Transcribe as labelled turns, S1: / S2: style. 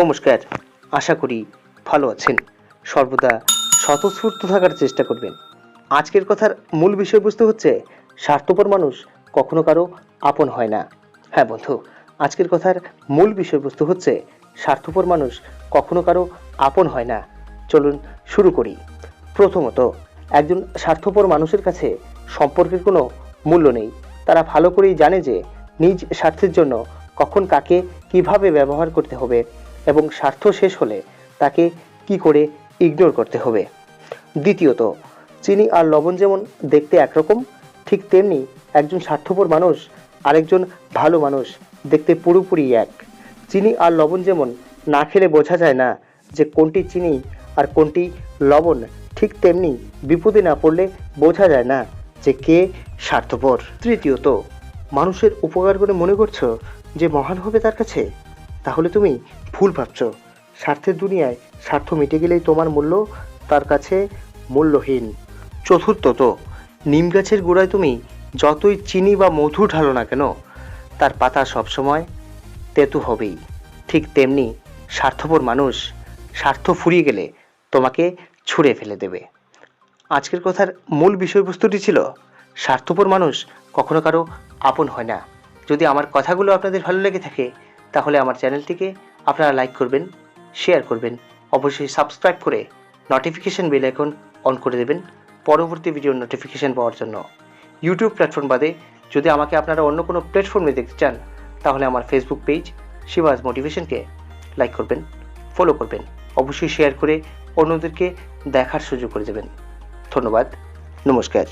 S1: নমস্কার। আশা করি ভালো আছেন। সর্বদা স্বতঃস্ফূর্ত থাকার চেষ্টা করবেন। আজকের কথার মূল বিষয়বস্তু হচ্ছে স্বার্থপর মানুষ কখনো কারো আপন হয় না। হ্যাঁ বন্ধু, আজকের কথার মূল বিষয়বস্তু হচ্ছে স্বার্থপর মানুষ কখনো কারো আপন হয় না। চলুন শুরু করি। প্রথমত, একজন স্বার্থপর মানুষের কাছে সম্পর্কের কোনো মূল্য নেই। তারা ভালো করেই জানে যে নিজ স্বার্থের জন্য কখন কাকে কিভাবে ব্যবহার করতে হবে এবং স্বার্থ শেষ হলে তাকে কি করে ইগনোর করতে হবে। দ্বিতীয়ত, চিনি আর লবণ যেমন দেখতে একরকম, ঠিক তেমনি একজন স্বার্থপর মানুষ আরেকজন ভালো মানুষ দেখতে পুরোপুরি এক। চিনি আর লবণ যেমন না খেলে বোঝা যায় না যে কোনটি চিনি আর কোনটি লবণ, ঠিক তেমনি বিপদে না পড়লে বোঝা যায় না যে কে স্বার্থপর। তৃতীয়ত, মানুষের উপকার করে মনে করছো যে মহান হবে তার কাছে, তাহলে তুমি ভুল ভাবছো। স্বার্থের দুনিয়ায় স্বার্থ মিটে গেলেই তোমার মূল্য তার কাছে মূল্যহীন। চতুর্থত, নিম গাছের গোড়ায় তুমি যতই চিনি বা মধু ঢালো না কেন, তার পাতা সবসময় তেতো হবেই। ঠিক তেমনি স্বার্থপর মানুষ স্বার্থ ফুরিয়ে গেলে তোমাকে ছুঁড়ে ফেলে দেবে। আজকের কথার মূল বিষয়বস্তুটি ছিল স্বার্থপর মানুষ কখনো কারো আপন হয় না। যদি আমার কথাগুলো আপনাদের ভালো লেগে থাকে তাহলে আমার চ্যানেলটিকে আপনারা লাইক করবেন, শেয়ার করবেন, অবশ্যই সাবস্ক্রাইব করে নোটিফিকেশন বেল আইকন অন করে দেবেন পরবর্তী ভিডিওর নোটিফিকেশন পাওয়ার জন্য। ইউটিউব প্ল্যাটফর্ম বাদে যদি আমাকে আপনারা অন্য কোনো প্ল্যাটফর্মে দেখতে চান তাহলে আমার ফেসবুক পেজ শিবাজ মোটিভেশনকে লাইক করবেন, ফলো করবেন, অবশ্যই শেয়ার করে অন্যদেরকে দেখার সুযোগ করে দেবেন। ধন্যবাদ। নমস্কার।